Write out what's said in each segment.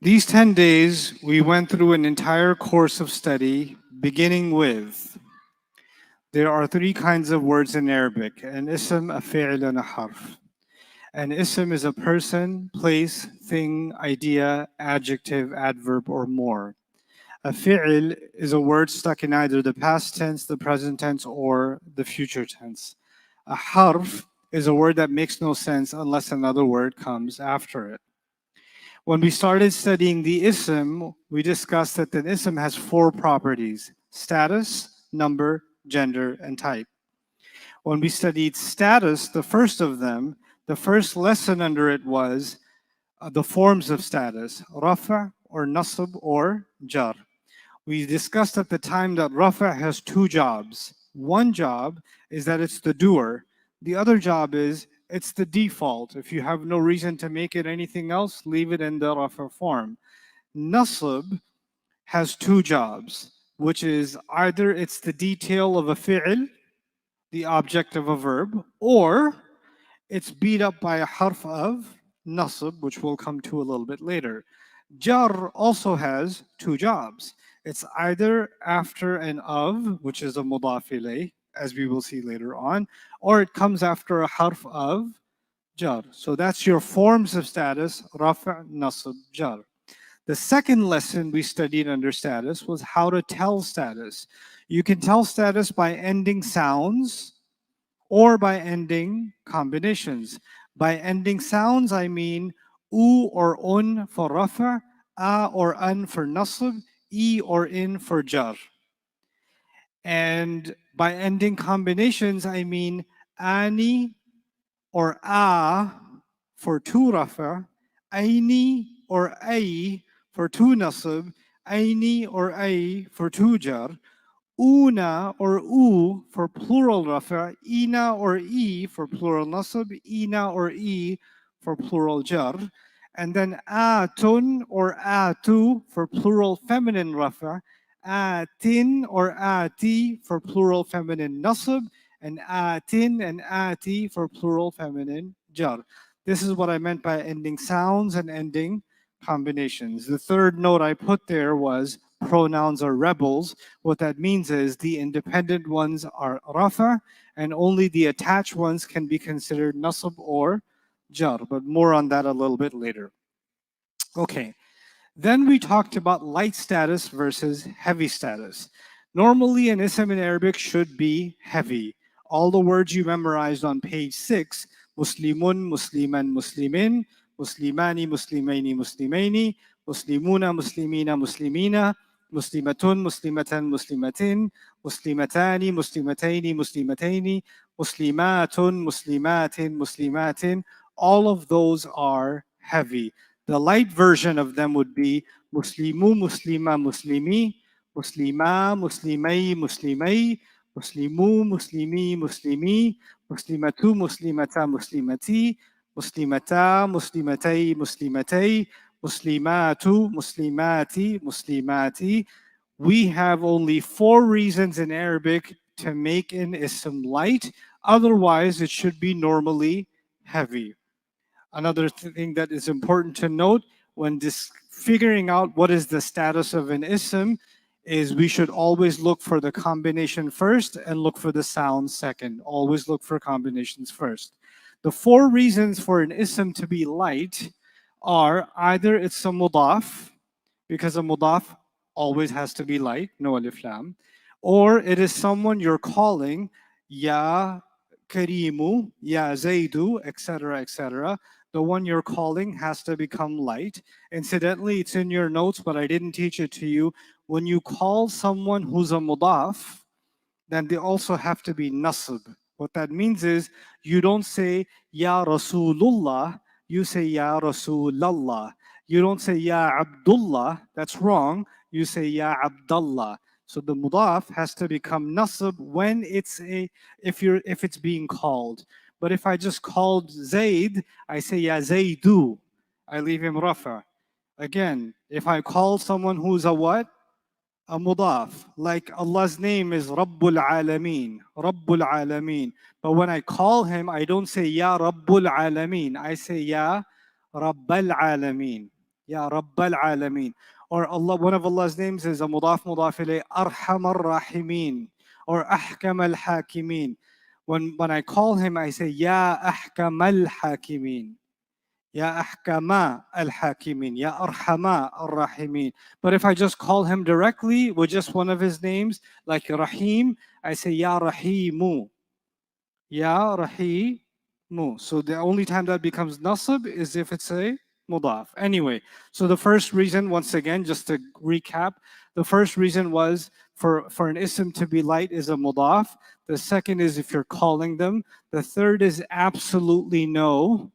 These 10 days, we went through an entire course of study, beginning with there are three kinds of words in Arabic: an ism, a fi'l, and a harf. An ism is a person, place, thing, idea, adjective, adverb, or more. A fi'l is a word stuck in either the past tense, the present tense, or the future tense. A harf is a word that makes no sense unless another word comes after it. When we started studying the ism, we discussed that the ism has four properties: status, number, gender, and type. When we studied status, the first of them, the first lesson under it was the forms of status: rafa or nasb or jar. We discussed at the time that rafa has two jobs. One job is that it's the doer. The other job is it's the default. If you have no reason to make it anything else, leave it in the rafa form. Nasb has two jobs, which is either it's the detail of a fi'l, the object of a verb, or it's beat up by a harf of nasb, which we'll come to a little bit later. Jar also has two jobs. It's either after and of, which is a mudaf ilayh, as we will see later on, or it comes after a harf of jar. So that's your forms of status: rafa, nasb, jar. The second lesson we studied under status was how to tell status. You can tell status by ending sounds or by ending combinations. By ending sounds, I mean u or un for rafa, a or an for nasb, e or in for jar. And by ending combinations, I mean ani or a for two rafa, aini or ay for two nasb, aini or ay for two jar, una or u for plural rafa, ina or e for plural nasab, ina or e for plural jar, and then atun or atu for plural feminine rafa, atin or ati for plural feminine nasab, and atin and ati for plural feminine jar. This is what I meant by ending sounds and ending combinations. The third note I put there was pronouns are rebels. What that means is the independent ones are rafa, and only the attached ones can be considered nasab or jar. But more on that a little bit later. Okay, then we talked about light status versus heavy status. Normally, an ism in Arabic should be heavy. All the words you memorized on page 6: Muslimun, Musliman, Muslimin, Muslimani, Muslimaini, Muslimaini, Muslimuna, Muslimina, Muslimina, Muslimatun, Muslimatan, Muslimatin, Muslimatani, Muslimataini, Muslimataini, Muslimatun, Muslimatin, Muslimatin. All of those are heavy. The light version of them would be Muslimu, Muslima, Muslimi, Muslima, Muslimai, Muslimai, Muslimu, Muslimi, Muslimi, Muslimatu, Muslimata, Muslimati, Muslimata, Muslimatai, Muslimatai, Muslimatu, Muslimati, Muslimati. We have only four reasons in Arabic to make an ism light. Otherwise, it should be normally heavy. Another thing that is important to note when figuring out what is the status of an ism is we should always look for the combination first and look for the sound second. Always look for combinations first. The four reasons for an ism to be light are either it's a mudaf, because a mudaf always has to be light, no alif lam, or it is someone you're calling, ya Karimu, ya Zaidu, etc., etc. The one you're calling has to become light. Incidentally, it's in your notes, but I didn't teach it to you. When you call someone who's a mudaf, then they also have to be nasb. What that means is you don't say Ya Rasulullah, you say Ya Rasulallah. You don't say Ya Abdullah, that's wrong. You say Ya Abdullah. So the mudaf has to become nasb when if it's being called. But if I just called Zaid, I say Ya Zaidu. I leave him rafa. Again, if I call someone who's a what? A mudaf. Like Allah's name is Rabbul Alameen. Rabbul Alameen. But when I call him, I don't say Ya Rabbul Alameen. I say Ya Rabbal Alameen. Ya Rabbal Alameen. Or Allah, one of Allah's names is a mudaf mudaf ilayh, Arham Rahimin, or Ahkam al Hakimin. When I call him, I say, Ya Ahkam al Hakimin. Ya Ahkama al Hakimin. Ya Arhama al Rahimin. But if I just call him directly with just one of his names, like Rahim, I say, Ya Rahimu. Ya Rahimu. So the only time that becomes nasab is if it's a mudaf. Anyway, so the first reason, once again, just to recap, the first reason was for an ism to be light is a mudaf. The second is if you're calling them. The third is absolutely no.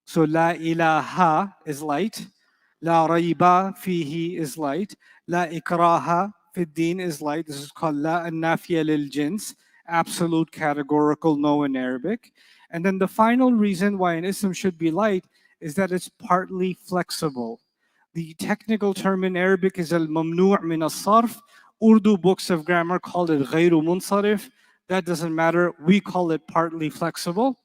So la ilaha is light. La rayba fihi is light. La ikraha fid din is light. This is called la an-nafiya lil jins, absolute categorical no in Arabic. And then the final reason why an ism should be light is that it's partly flexible. The technical term in Arabic is al-mamnu' min as-sarf. Urdu books of grammar call it ghayru munsarif. That doesn't matter. We call it partly flexible.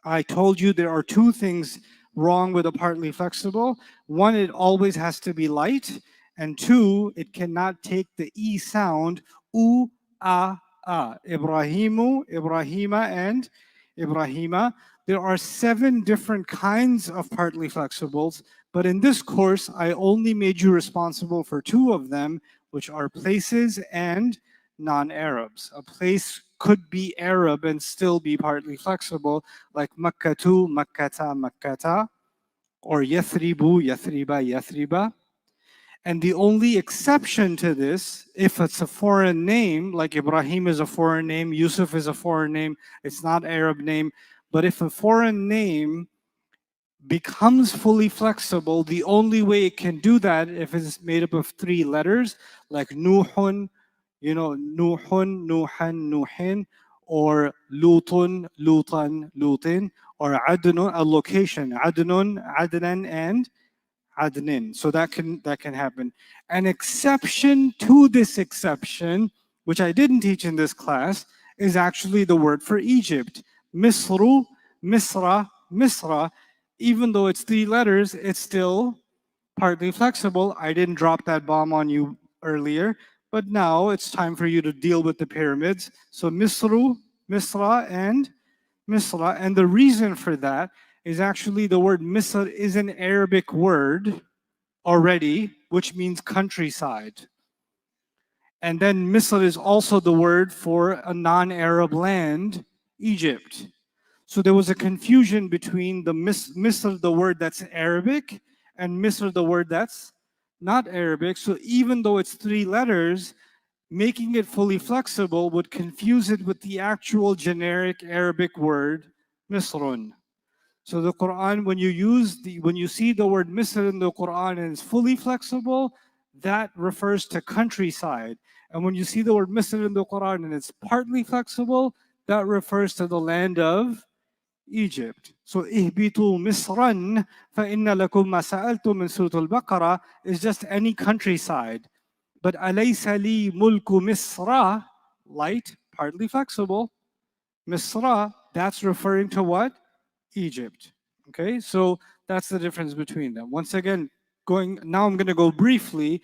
I told you there are two things wrong with a partly flexible. One, it always has to be light. And two, it cannot take the E sound, U, A, A. Ibrahimu, Ibrahima, and Ibrahima. There are 7 different kinds of partly flexibles, but in this course, I only made you responsible for 2 of them, which are places and non-Arabs. A place could be Arab and still be partly flexible, like Makkatu, Makkata, Makkata, or Yathribu, Yathriba, Yathriba. And the only exception to this, if it's a foreign name, like Ibrahim is a foreign name, Yusuf is a foreign name, it's not Arab name, but if a foreign name becomes fully flexible, the only way it can do that if it's made up of 3 letters, like Nuhun, Nuhun, Nuhan, Nuhin, or Lutun, Lutan, Lutin, or Adnun, a location, Adnun, Adnan, and Adnin. So that can happen. An exception to this exception, which I didn't teach in this class, is actually the word for Egypt. Misru, Misra, Misra. Even though it's 3 letters, it's still partly flexible. I didn't drop that bomb on you earlier, but now it's time for you to deal with the pyramids. So Misru, Misra, and Misra. And the reason for that is actually the word Misr is an Arabic word already, which means countryside. And then Misr is also the word for a non-Arab land, Egypt. So there was a confusion between the Misr, the word that's Arabic, and Misr, the word that's not Arabic. So even though it's 3 letters, making it fully flexible would confuse it with the actual generic Arabic word, Misrun. So the Quran, when you see the word Misr in the Quran and it's fully flexible, that refers to countryside. And when you see the word Misr in the Quran and it's partly flexible, that refers to the land of Egypt. So ihbitu misran fa inna lakum ma sa'altum in Surah Al-Baqarah is just any countryside. But alaysa li mulku Misra, light, partly flexible. Misra, that's referring to what? Egypt. Okay, so that's the difference between them. Once again, now I'm going to go briefly.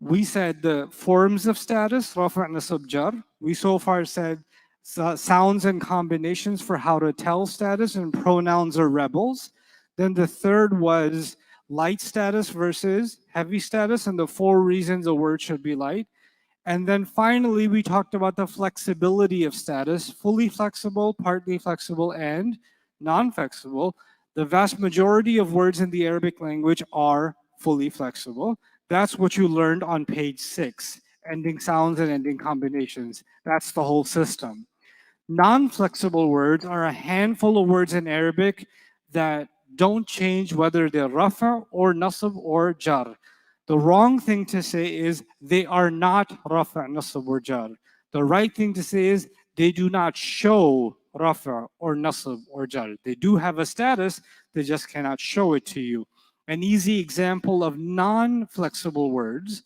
We said the forms of status, rafa' nasab jar. We so far said sounds and combinations for how to tell status, and pronouns are rebels. Then the third was light status versus heavy status, and the 4 reasons a word should be light. And then finally, we talked about the flexibility of status, fully flexible, partly flexible, and non-flexible. The vast majority of words in the Arabic language are fully flexible. That's what you learned on page 6, ending sounds and ending combinations. That's the whole system. Non-flexible words are a handful of words in Arabic that don't change whether they're rafa or nasab or jar. The wrong thing to say is they are not rafa, nasab or jar. The right thing to say is they do not show rafa or nasab or jar. They do have a status, they just cannot show it to you. An easy example of non-flexible words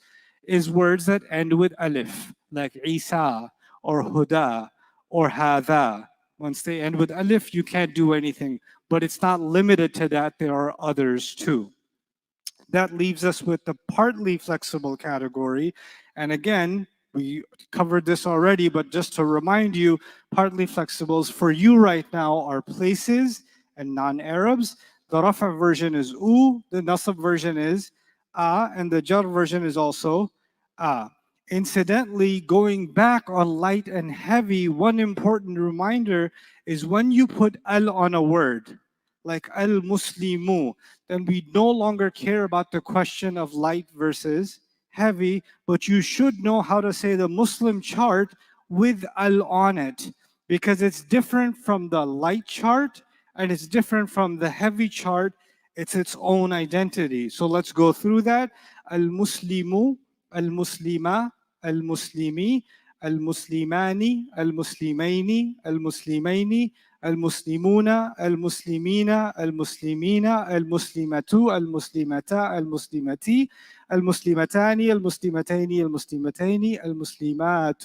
is words that end with alif, like Isa or Huda or Hadha. Once they end with alif, you can't do anything. But it's not limited to that, there are others too. That leaves us with the partly flexible category. And again, we covered this already, but just to remind you, partly flexibles for you right now are places and non-Arabs. The Rafa version is U, the Nasab version is A, and the Jar version is also A. Incidentally, going back on light and heavy, one important reminder is when you put al on a word, like al-Muslimu, then we no longer care about the question of light versus heavy, but you should know how to say the Muslim chart with al on it, because it's different from the light chart and it's different from the heavy chart. It's its own identity. So let's go through that. Al-Muslimu, al-Muslima, al-Muslimi, al-Muslimani, al-Muslimaini, al-Muslimaini, المسلمون المسلمين المسلمين المسلمة المسلمتا المسلمتي المسلمتان المسلمتين المسلمتين المسلمات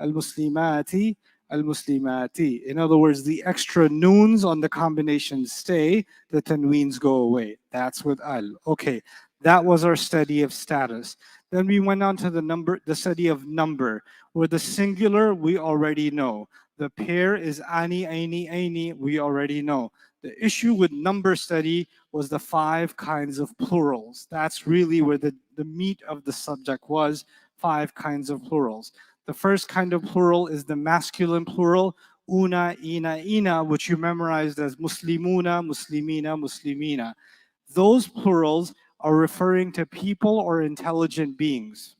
المسلمات المسلمات. In other words, the extra noons on the combinations stay, the tanweens go away. That's with al. Okay, that was our study of status. Then we went on to the study of number, where the singular we already know. The pair is ani, aini, aini, we already know. The issue with number study was the 5 kinds of plurals. That's really where the meat of the subject was, 5 kinds of plurals. The first kind of plural is the masculine plural, una, ina, ina, which you memorized as muslimuna, muslimina, muslimina. Those plurals are referring to people or intelligent beings.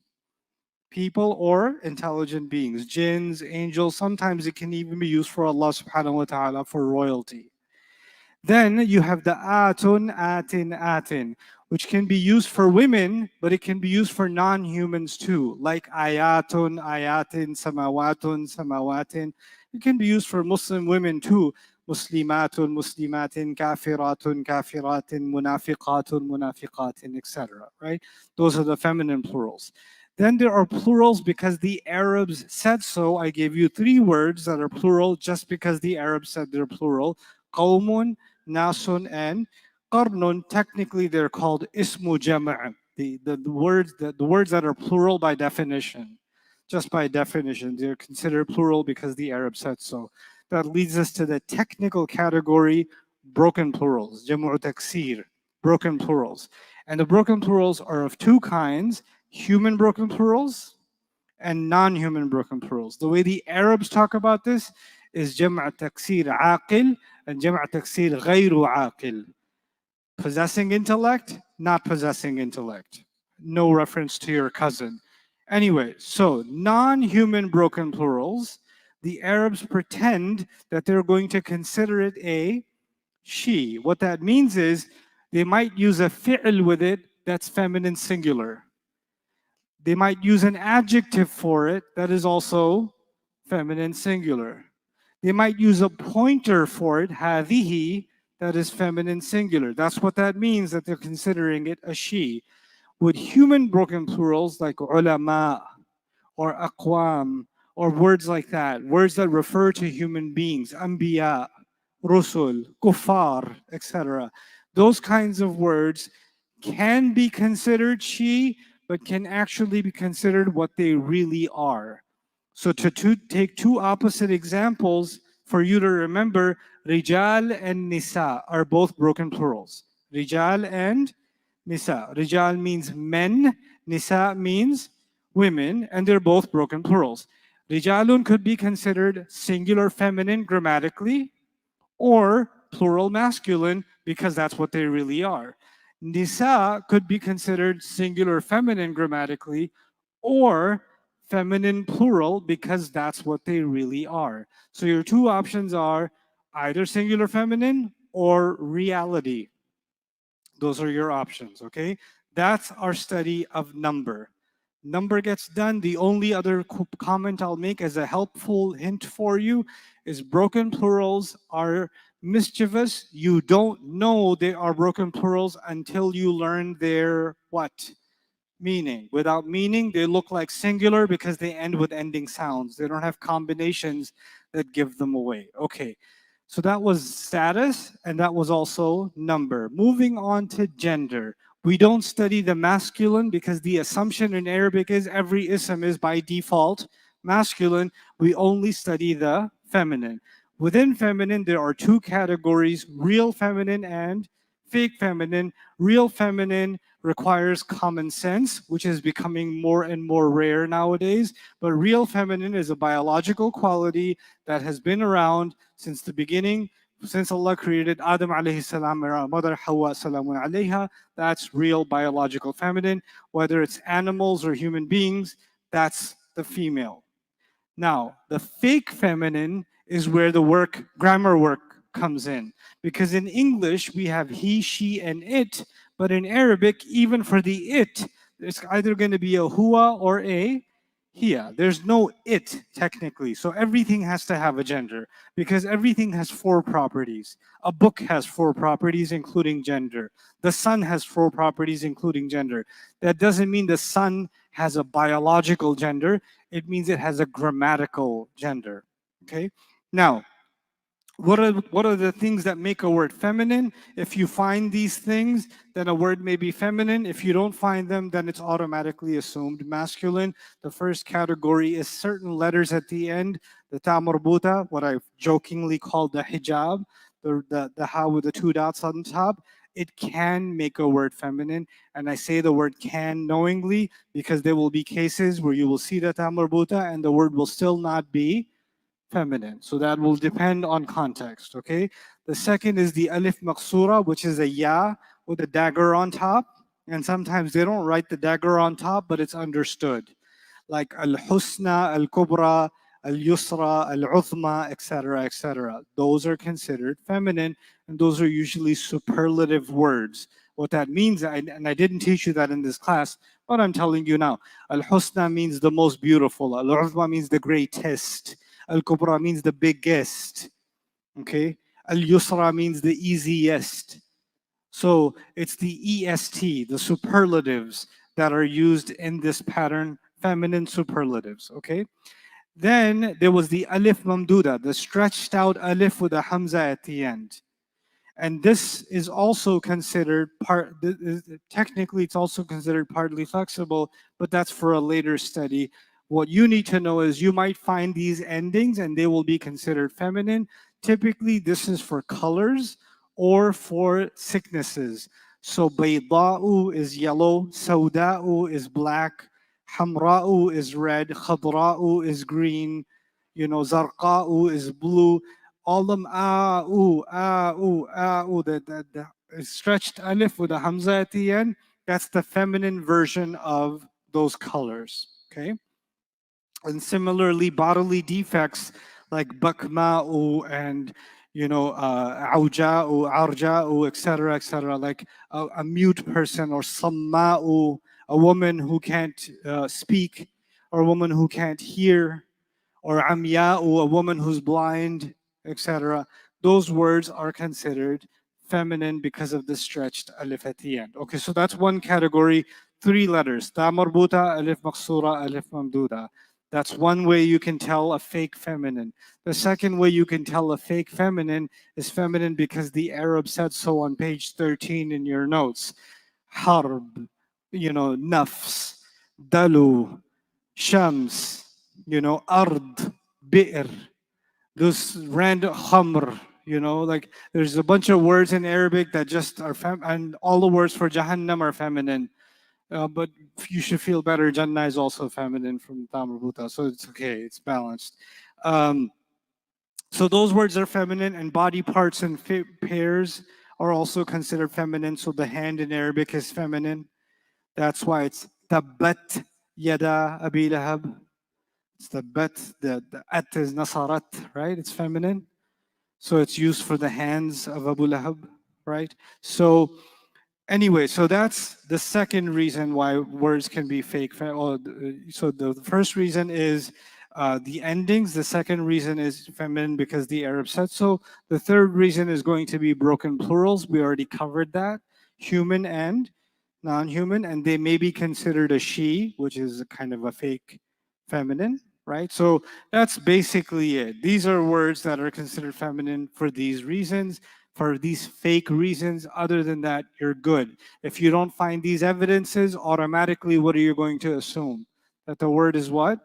People or intelligent beings, jinns, angels. Sometimes it can even be used for Allah subhanahu wa ta'ala for royalty. Then you have the atun, atin, atin, which can be used for women, but it can be used for non-humans too, like ayatun, ayatin, samawatun, samawatin. It can be used for Muslim women too. Muslimatun, muslimatin, kafiratun, kafiratin, munafiqatun, munafiqatin, etc. Right? Those are the feminine plurals. Then there are plurals because the Arabs said so. I gave you 3 words that are plural just because the Arabs said they're plural. Qawmun, nasun, and qarnun. Technically, they're called ismu jama'. The words that are plural by definition. Just by definition, they're considered plural because the Arabs said so. That leads us to the technical category, broken plurals, jam'u taksir, broken plurals. And the broken plurals are of 2 kinds, human broken plurals and non-human broken plurals. The way the Arabs talk about this is jam'a taksir aqil and jam'a taksir ghayru aqil. Possessing intellect, not possessing intellect. No reference to your cousin. Anyway, so non-human broken plurals, the Arabs pretend that they're going to consider it a she. What that means is they might use a fi'l with it that's feminine singular. They might use an adjective for it that is also feminine singular. They might use a pointer for it, هذه, that is feminine singular. That's what that means, that they're considering it a she. With human broken plurals like ulama or aqwam or words like that, words that refer to human beings, anbiya, rusul, kuffar, etc. Those kinds of words can be considered she, but can actually be considered what they really are. So to take 2 opposite examples for you to remember, rijal and nisa are both broken plurals. Rijal and nisa. Rijal means men, nisa means women, and they're both broken plurals. Rijalun could be considered singular feminine grammatically, or plural masculine because that's what they really are. Nisa could be considered singular feminine grammatically, or feminine plural because that's what they really are. So your 2 options are either singular feminine or reality. Those are your options, okay? That's our study of number. Number gets done. The only other comment I'll make as a helpful hint for you is broken plurals are mischievous. You don't know they are broken plurals until you learn their what? Meaning. Without meaning, they look like singular because they end with ending sounds. They don't have combinations that give them away. Okay. So that was status, and that was also number. Moving on to gender. We don't study the masculine because the assumption in Arabic is every ism is by default masculine. We only study the feminine. Within feminine, there are two categories, real feminine and fake feminine. Real feminine requires common sense, which is becoming more and more rare nowadays. But real feminine is a biological quality that has been around since the beginning, since Allah created Adam alayhi salam and our mother Hawa salamun alayha. That's real biological feminine. Whether it's animals or human beings, that's the female. Now, the fake feminine is where the grammar work comes in. Because in English, we have he, she, and it. But in Arabic, even for the it, it's either going to be a huwa or a hiya. There's no it, technically. So everything has to have a gender because everything has four properties. A book has four properties, including gender. The sun has four properties, including gender. That doesn't mean the sun has a biological gender. It means it has a grammatical gender. Okay? Now, what are the things that make a word feminine? If you find these things, then a word may be feminine. If you don't find them, then it's automatically assumed masculine. The first category is certain letters at the end, the ta marbuta, what I've jokingly called the hijab, the ha with the two dots on top. It can make a word feminine. And I say the word can knowingly because there will be cases where you will see the ta marbuta and the word will still not be feminine. So that will depend on context, okay? The second is the alif maqsura, which is a ya with a dagger on top. And sometimes they don't write the dagger on top, but it's understood. Like al-husna, al-kubra, al-yusra, al-uthma, etc., etc. Those are considered feminine, and those are usually superlative words. What that means, and I didn't teach you that in this class, but I'm telling you now. Al-husna means the most beautiful. Al-uthma means the greatest. Al-Kubra means the biggest. Okay? Al-Yusra means the easiest. So it's the EST, the superlatives that are used in this pattern, feminine superlatives. Okay? Then there was the alif mamduda, the stretched out alif with a hamza at the end. And this is also considered technically it's also considered partly flexible, but that's for a later study. What you need to know is you might find these endings and they will be considered feminine. Typically, this is for colors or for sicknesses. So bayda'u is yellow, sawda'u is black, hamra'u is red, khadra'u is green, zarqa'u is blue. All them the stretched alif with a hamza at the end, that's the feminine version of those colors. Okay? And similarly, bodily defects like bakma'u and auja'u, arja'u, etc., like a mute person, or samma'u, a woman who can't speak, or a woman who can't hear, or amya'u, a woman who's blind, etc. Those words are considered feminine because of the stretched alif at the end. Okay, so that's one category, three letters. Ta marbuta, alif maqsura, alif mamduda. That's one way you can tell a fake feminine. The second way you can tell a fake feminine is feminine because the Arab said so on page 13 in your notes. Harb, nafs, dalu, shams, ard, bi'r, those random khamr, like there's a bunch of words in Arabic that just are and all the words for Jahannam are feminine. But you should feel better. Jannah is also feminine from Tamar Buta, so it's okay. It's balanced. Um, so those words are feminine, and body parts and pairs are also considered feminine. So the hand in Arabic is feminine. That's why it's tabbat yada abi lahab. It's the bet, the at is nasarat, right? It's feminine. So it's used for the hands of Abu Lahab, right? So anyway, so that's the second reason why words can be fake. So the first reason is the endings. The second reason is feminine because the Arab said so. The third reason is going to be broken plurals. We already covered that. Human and non-human, and they may be considered a she, which is a kind of a fake feminine, right? So that's basically it. These are words that are considered feminine for these reasons. for these fake reasons. Other than that, you're good. If you don't find these evidences, automatically, what are you going to assume? That the word is what?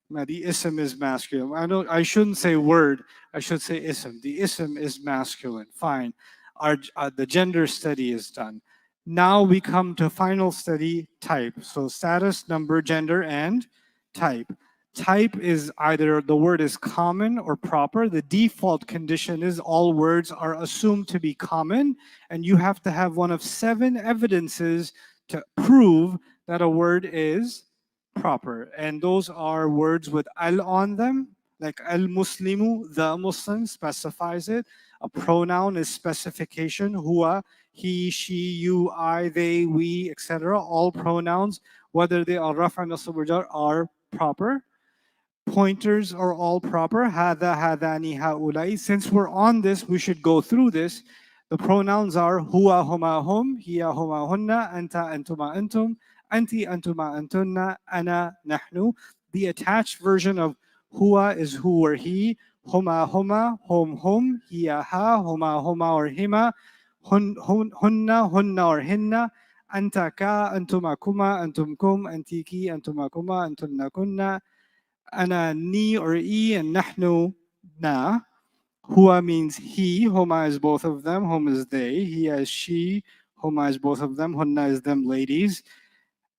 Now, the ism is masculine. I shouldn't say word. I should say ism. The ism is masculine. Fine. The gender study is done. Now we come to final study, type. So status, number, gender, and type. Type is either the word is common or proper. The default condition is all words are assumed to be common, and you have to have one of 7 evidences to prove that a word is proper. And those are words with al on them, like al muslimu, the Muslim specifies it. A pronoun is specification, huwa, he, she, you, I, they, we, etc. All pronouns, whether they are rafa, nasab, or jar, are proper. Pointers are all proper. Hada, hadani, haulai. Since we're on this, we should go through this. The pronouns are huwa, huma, hum, hiya, huma, hunna, anta, antuma, antum, anti, antuma, antunna, ana, nahnu. The attached version of huwa is who or he, huma, huma, hum, hum, hiya, ha, huma, huma, or hima, hunna, hunna, or hinna, anta, ka, antuma, kuma, antum, kum, antiki, antuma, kuma, antunna, kunna, ana, ni, or e, and nahnu, na. Huwa means he, homa is both of them, hum is they, he is she, homa is both of them, hunna is them ladies.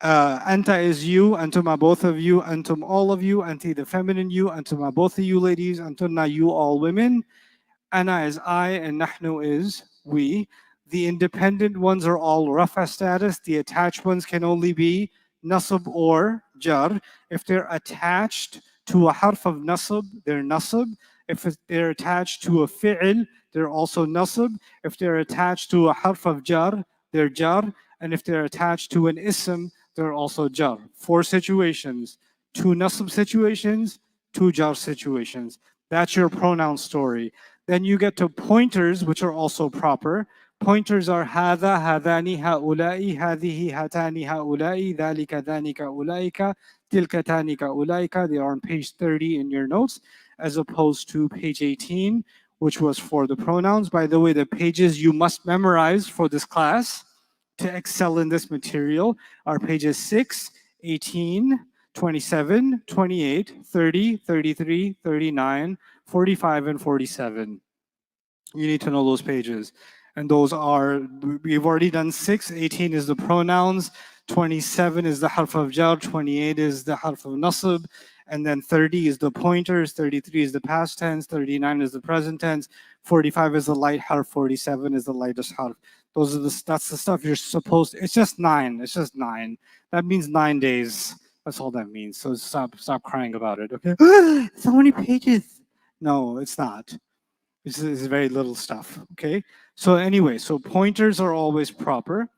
Anta is you, antuma both of you, antum all of you, anti the feminine you, antuma both of you ladies, antunna you all women. Ana is I, and nahnu is we. The independent ones are all rafa status. The attached ones can only be nasab or jar. If they're attached to a harf of nasab, they're nasab. If they're attached to a fi'il, they're also nasab. If they're attached to a harf of jar, they're jar. And if they're attached to an ism, they're also jar. 4 situations: 2 nasab situations, 2 jar situations. That's your pronoun story. Then you get to pointers, which are also proper. Pointers are هذا, هذان, هؤلاء, هذه, هاتان, هؤلاء, ذلك, ذانك, أولئك, تلك, تانك, أولئك. They are on page 30 in your notes, as opposed to page 18, which was for the pronouns. By the way, the pages you must memorize for this class to excel in this material are pages 6, 18, 27, 28, 30, 33, 39, 45, and 47. You need to know those pages. And those are, we've already done 6. 18 is the pronouns, 27 is the harf of jar, 28 is the harf of nasb, and then 30 is the pointers, 33 is the past tense, 39 is the present tense, 45 is the light harf, 47 is the lightest harf. That's the stuff you're supposed to, it's just 9. It's just 9. That means 9 days. That's all that means. So stop crying about it, okay? So many pages. No, it's not. It's very little stuff, okay? So anyway, so pointers are always proper.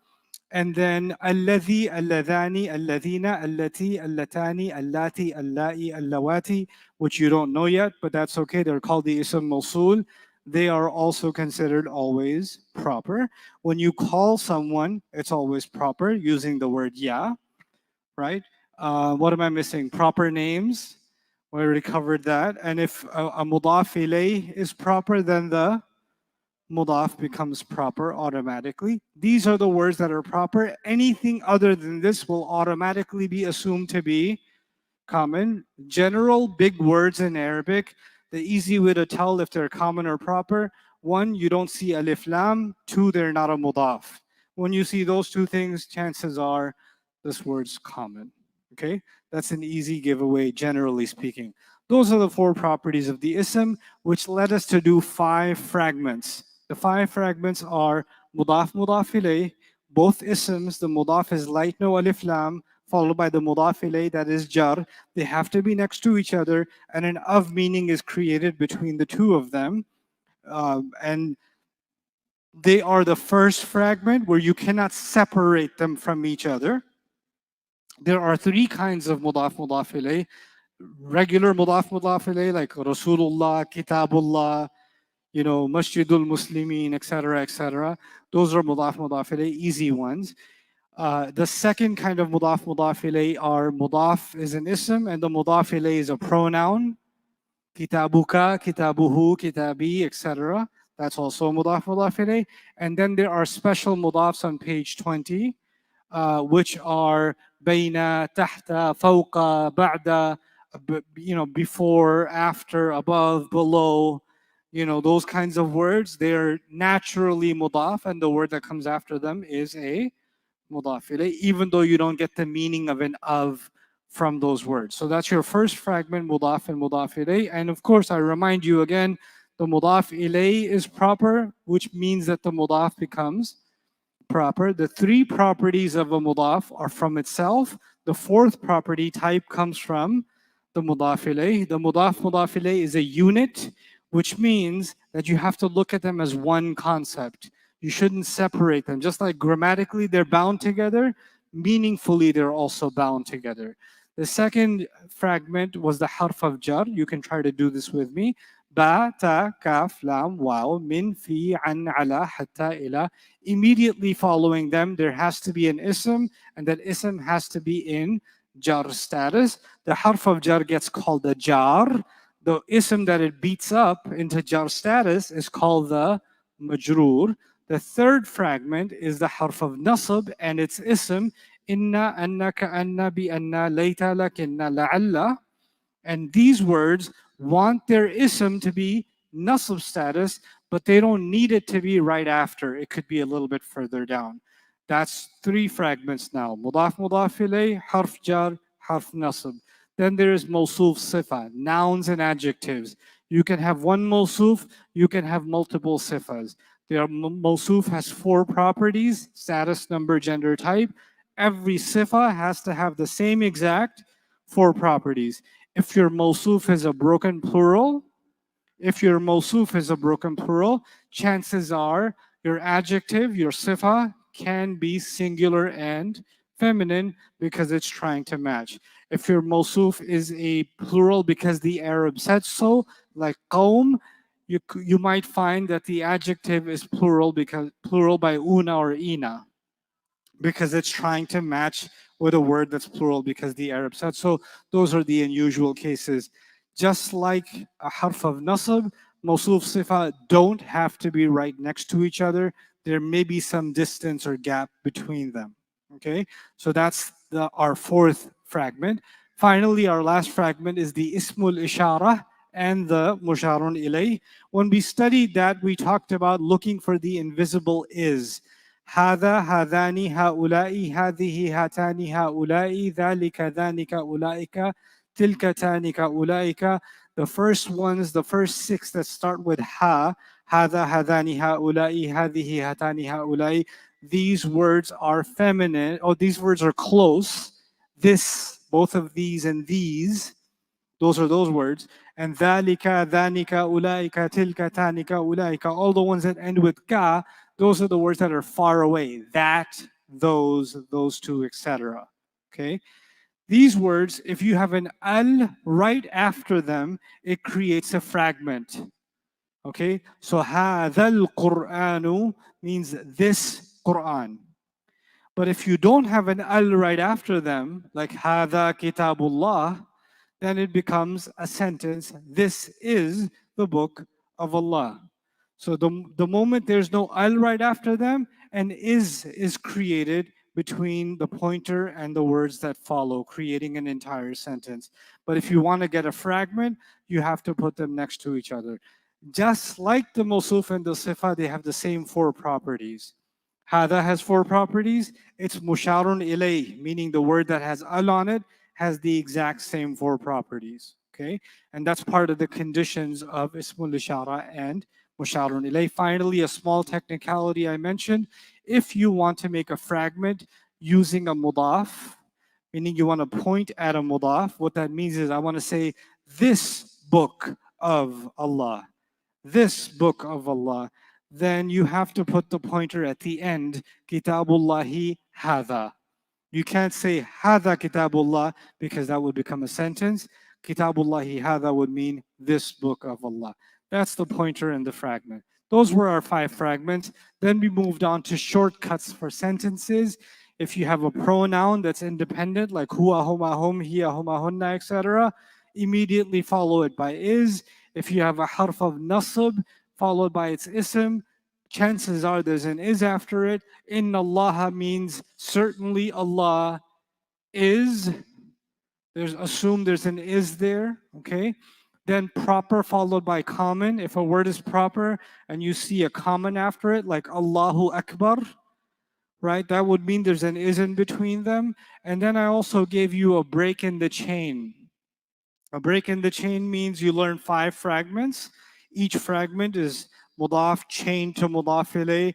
And then alladhi, alladhani, alladhina, allati, allatani, allati, allai, allawati, which you don't know yet, but that's okay. They're called the ism mawsul. They are also considered always proper. When you call someone, it's always proper using the word ya, right? What am I missing? Proper names. We already covered that. And if a mudaf ilayh is proper, then the mudaf becomes proper automatically. These are the words that are proper. Anything other than this will automatically be assumed to be common. General big words in Arabic, the easy way to tell if they're common or proper: 1, you don't see alif lam; 2, they're not a mudaf. When you see those 2 things, chances are this word's common. Okay, that's an easy giveaway, generally speaking. Those are the 4 properties of the ism, which led us to do 5 fragments. The 5 fragments are mudaf, mudaf ilayh. Both isms, the mudaf is light, no alif lam, followed by the mudaf ilayh, that is jar. They have to be next to each other, and an of meaning is created between the 2 of them. And they are the first fragment where you cannot separate them from each other. There are 3 kinds of mudaf, mudaf ilayh. Regular mudaf, mudaf ilayh, like Rasulullah, Kitabullah, Masjidul Muslimin, etc., etc. Those are mudaf, mudaf ilayh, easy ones. The second kind of mudaf, mudaf ilayh are mudaf is an ism and the mudaf ilayh is a pronoun. Kitabuka, kitabuhu, kitabi, etc. That's also mudaf mudaf ilayh. And then there are special mudafs on page 20, which are bayna, tahta, fawqa, ba'da, before, after, above, below, those kinds of words. They're naturally mudaf, and the word that comes after them is a mudaf ilayh, even though you don't get the meaning of an of from those words. So that's your first fragment, mudaf and mudaf ilayh. And of course, I remind you again, the mudaf ilayh is proper, which means that the mudaf becomes proper. The three properties of a mudaf are from itself. The fourth property type comes from the mudaf ilayh. The mudaf ilayh is a unit, which means that you have to look at them as one concept. You shouldn't separate them. Just like grammatically they're bound together, meaningfully they're also bound together. The second fragment was the harf of jar. You can try to do this with me. Ba, ta, kaf, lam, waw, min, fi, an, ala, hatta, ila. Immediately following them, there has to be an ism, and that ism has to be in jar status. The harf of jar gets called the jar. The ism that it beats up into jar status is called the majroor. The third fragment is the harf of nasab and its ism, inna, anna, ka'anna, bi anna, layta, lakinna, la'alla. And these words want their ism to be nasab status, but they don't need it to be right after. It could be a little bit further down. That's three fragments now. Mudaf mudaf ilayh, harf jar, harf nasab. Then there is mawsuf sifa, nouns and adjectives. You can have one mawsuf, you can have multiple sifas. Mawsuf has four properties: status, number, gender, type. Every sifa has to have the same exact four properties. If your mawsuf is a broken plural, chances are your adjective, your sifa, can be singular and feminine because it's trying to match. If your mawsuf is a plural because the Arab said so, like qawm, you might find that the adjective is plural by una or ina, because it's trying to match with a word that's plural because the Arab said so. Those are the unusual cases. Just like a harf of nasab, mawsuf sifa don't have to be right next to each other. There may be some distance or gap between them. Okay, so that's our fourth fragment. Finally, our last fragment is the ismul ishara and the musharun ilay. When we studied that, we talked about looking for the invisible is. هذا هذان هؤلاء هذه هاتان هؤلاء ذلك ذانك أولئك تلك تانك أولئك. The first ones, the first six that start with ha, هذا هذان هؤلاء هذه هاتان هؤلاء. These words are feminine, these words are close. This, both of these and these, those are those words. And ذلك ذانك أولئك تلك تانك أولئك. All the ones that end with ka, those are the words that are far away. That, those two, etc. Okay? These words, if you have an al right after them, it creates a fragment. Okay? So هذا القرآن means this Quran. But if you don't have an al right after them, like هذا كتاب الله, then it becomes a sentence. This is the book of Allah. So the moment there's no al right after them, an is created between the pointer and the words that follow, creating an entire sentence. But if you want to get a fragment, you have to put them next to each other. Just like the mawsuf and the sifa, they have the same four properties. Hada has four properties. It's musharun ilay, meaning the word that has al on it has the exact same four properties. Okay, and that's part of the conditions of ismul ishara and musharun ilay. Finally, a small technicality I mentioned: if you want to make a fragment using a mudaf, meaning you want to point at a mudaf, what that means is I want to say this book of Allah, this book of Allah, then you have to put the pointer at the end, Kitabullahi hadha. You can't say hadha kitabullah because that would become a sentence. Kitabullahi hadha would mean this book of Allah. That's the pointer and the fragment. Those were our 5 fragments. Then we moved on to shortcuts for sentences. If you have a pronoun that's independent, like huwa, huma, hum, hiya, huma, hunna, etc., immediately follow it by is. If you have a harf of nasab, followed by its ism, chances are there's an is after it. Inna Allah means certainly Allah is. There's assume there's an is there, okay? Then proper followed by common. If a word is proper and you see a common after it, like Allahu Akbar, right? That would mean there's an is in between them. And then I also gave you a break in the chain. A break in the chain means you learn 5 fragments. Each fragment is mudaf, chain to mudaf ilayh,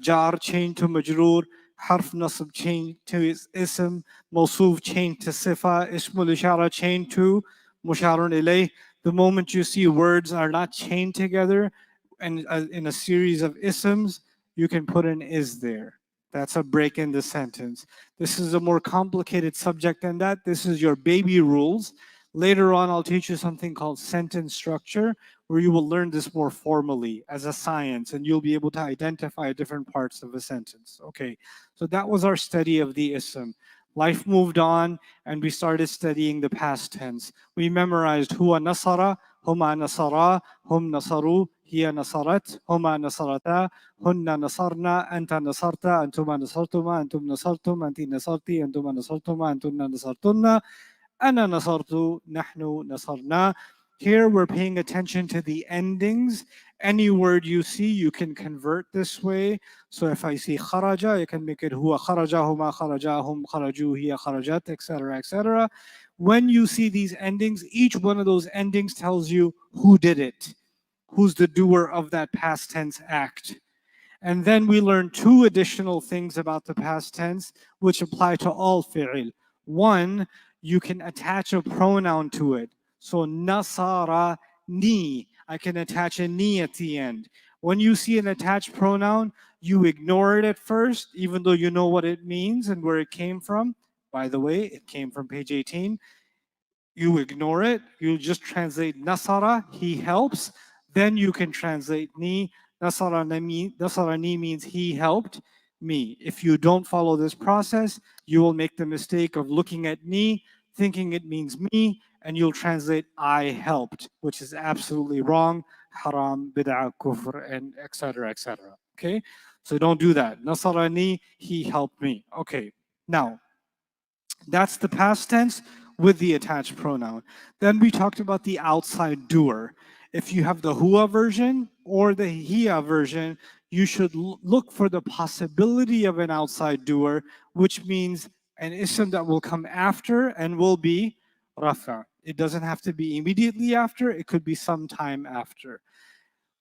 jar, chain to majroor, harf nasb, chain to ism, mawsuf, chain to sifa, ismul ishara, chain to musharun ilayh. The moment you see words are not chained together and in a series of isms, you can put an is there. That's a break in the sentence. This is a more complicated subject than that. This is your baby rules. Later on, I'll teach you something called sentence structure, where you will learn this more formally as a science, and you'll be able to identify different parts of a sentence. Okay, so that was our study of the ism. Life moved on, and we started studying the past tense. We memorized huwa nasara, huma nasara, hum nasaru, hiya nasarat, huma nasarata, hunna nasarna, anta nasarta, antuma nasartuma, antum nasartum, anti nasarti, antuma nasartuma, antunna nasartunna. أنا نصرت نحن نصرنا. Here we're paying attention to the endings. Any word you see, you can convert this way. So if I see kharaja, you can make it huwa kharaja, huma kharaja, hum kharaju, hiya kharajat, etc., etc. When you see these endings, each one of those endings tells you who did it, who's the doer of that past tense act. And then we learn 2 additional things about the past tense, which apply to all fi'il. One, you can attach a pronoun to it. So nasara ni, I can attach a ni at the end. When you see an attached pronoun, you ignore it at first, even though you know what it means and where it came from. By the way, it came from page 18. You ignore it, you just translate nasara, he helps. Then you can translate ni. Nasarani means he helped me. If you don't follow this process, you will make the mistake of looking at ni, thinking it means me, and you'll translate I helped, which is absolutely wrong. Haram, bid'ah, kufr, and etc. etc. Okay? So don't do that. Nasarani, he helped me. Okay. Now, that's the past tense with the attached pronoun. Then we talked about the outside doer. If you have the huwa version or the hiya version, you should look for the possibility of an outside doer, which means an ism that will come after and will be rafa. It doesn't have to be immediately after, it could be sometime after.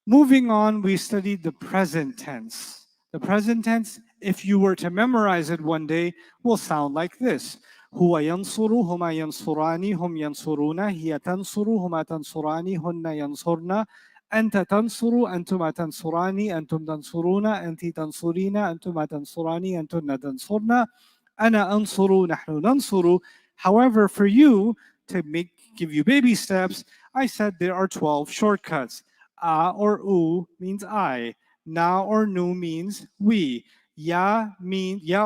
Moving on, we studied the present tense. The present tense, if you were to memorize it one day, will sound like this. هو ينصر هما ينصران هم ينصرون هي تنصر هما تنصران هن ينصرن أنت تنصر أنتما تنصران أنتم تنصرون أنت تنصرين أنتما تنصران أنتن تنصرن أنا أنصر نحن ننصر. However, for you to give you baby steps, I said there are 12 shortcuts. A or u means I. Na or nu means we. Ya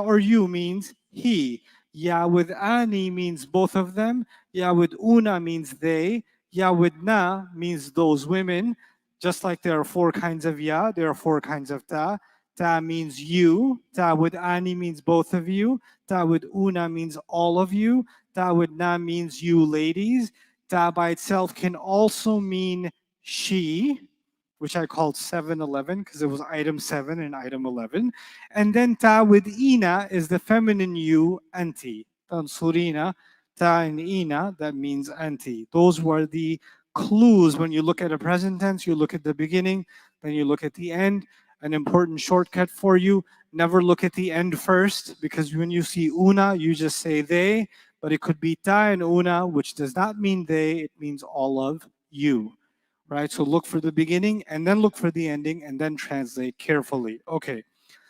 or you means he. Ya with ani means both of them. Ya with una means they. Ya with na means those women. Just like there are 4 kinds of ya, there are 4 kinds of ta. Ta means you. Ta with ani means both of you. Ta with una means all of you. Ta with na means you ladies. Ta by itself can also mean she, which I called 7-Eleven because it was item 7 and item 11. And then ta with ina is the feminine you, anti. Tansurina, ta and ina, that means anti. Those were the clues. When you look at a present tense, you look at the beginning, then you look at the end. An important shortcut for you, never look at the end first, because when you see una, you just say they, but it could be ta and una, which does not mean they, it means all of you. Right? So look for the beginning and then look for the ending and then translate carefully. Okay.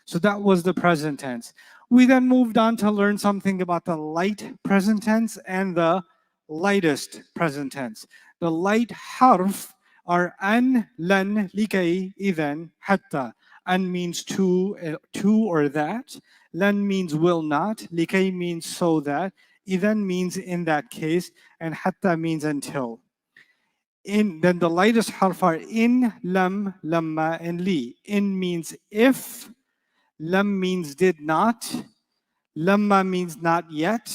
So that was the present tense. We then moved on to learn something about the light present tense and the lightest present tense. The light harf are an, lan, likay, idhan, hatta. An means to or that. Lan means will not. Likay means so that. Idhan means in that case. And hatta means until. In, then the lightest harf are in, lam, lamma, and li. In means if, lam means did not, lamma means not yet,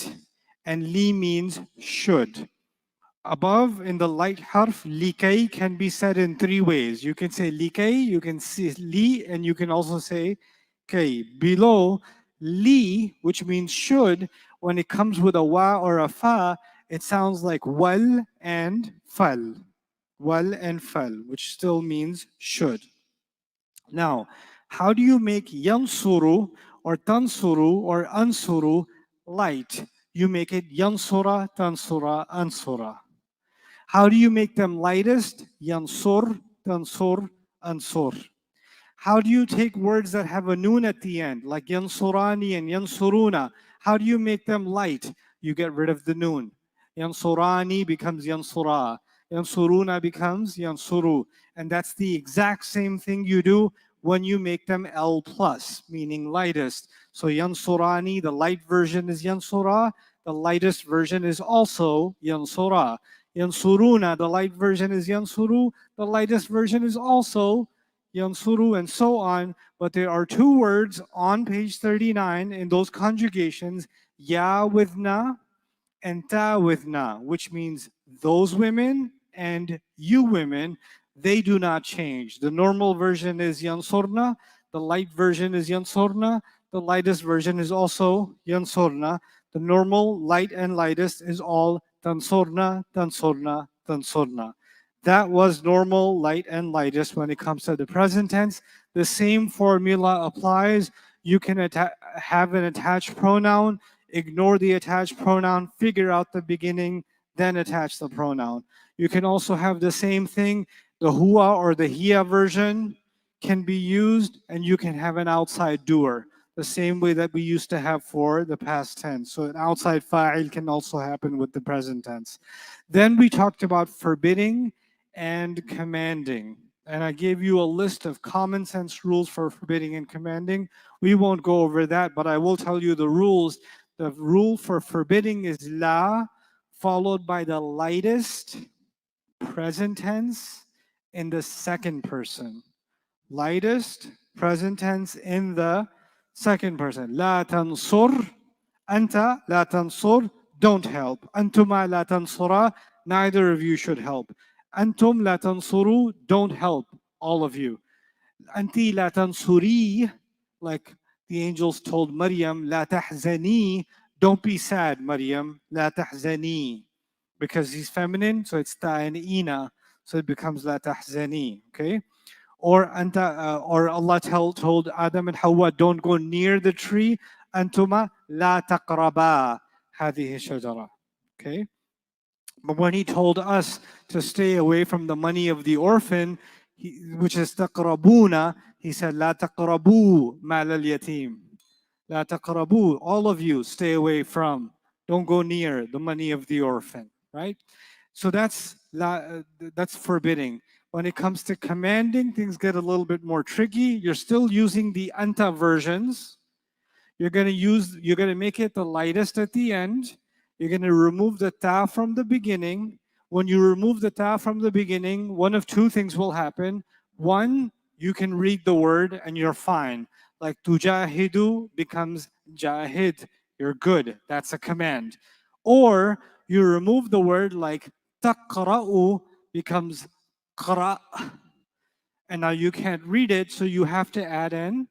and li means should. Above in the light harf, likay can be said in three ways. You can say likay, you can say li, and you can also say kay. Below, li, which means should, when it comes with a wa or a fa, it sounds like wal and fal. Wal and fal, which still means should. Now, how do you make yansuru or tansuru or ansuru light? You make it yansura, tansura, ansura. How do you make them lightest? Yansur, tansur, ansur. How do you take words that have a noon at the end, like yansurani and yansuruna? How do you make them light? You get rid of the noon. Yansurani becomes yansura. Yansuruna becomes yansuru. And that's the exact same thing you do when you make them L plus, meaning lightest. So yansurani, the light version is yansura. The lightest version is also yansura. Yansuruna, the light version is yansuru. The lightest version is also yansuru, and so on. But there are two words on page 39 in those conjugations, ya with na and ta with na, which means those women and you women, they do not change. The normal version is yansurna, the light version is yansurna, the lightest version is also yansurna. The normal, light, and lightest is all tansurna, tansurna, tansurna. That was normal, light, and lightest when it comes to the present tense. The same formula applies. You can have an attached pronoun, ignore the attached pronoun, figure out the beginning, then attach the pronoun. You can also have the same thing, the hua or the hiya version can be used, and you can have an outside doer, the same way that we used to have for the past tense. So an outside fa'il can also happen with the present tense. Then we talked about forbidding and commanding. And I gave you a list of common sense rules for forbidding and commanding. We won't go over that, but I will tell you the rules. The rule for forbidding is la, followed by the lightest present tense in the second person. Lightest present tense in the second person. La tansur, anta la tansur, don't help. Antuma la tansura, neither of you should help. Antum la tansuru, don't help, all of you. Anti la tansuri, like the angels told Maryam, la tahzani, don't be sad, Maryam, la tahzani. Because he's feminine, so it's ta and ina, so it becomes la tahzani, okay? Or anta, or Allah told Adam and Hawa, don't go near the tree. Antuma la taqraba hadhihi shajara. Okay? But when he told us to stay away from the money of the orphan, which is taqrabuna, he said, la taqrabu mal al yatim. La taqrabu, all of you stay away from, don't go near the money of the orphan, right? So that's forbidding. When it comes to commanding, things get a little bit more tricky. You're still using the anta versions. You're going to make it the lightest at the end. You're going to remove the ta from the beginning. When you remove the ta from the beginning, one of two things will happen. One, you can read the word and you're fine. Like tujahidu becomes jahid. You're good. That's a command. Or you remove the word like taqra'u becomes qra'. And now you can't read it, so you have to add an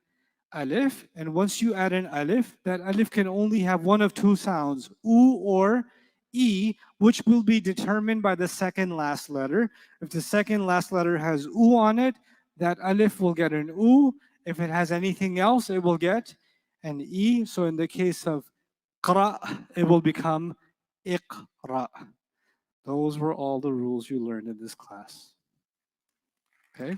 alif. And once you add an alif, that alif can only have one of two sounds, u or e, which will be determined by the second last letter. If the second last letter has u on it, that alif will get an u. If it has anything else, it will get an e. So in the case of qra, it will become iqra. Those were all the rules you learned in this class. Okay?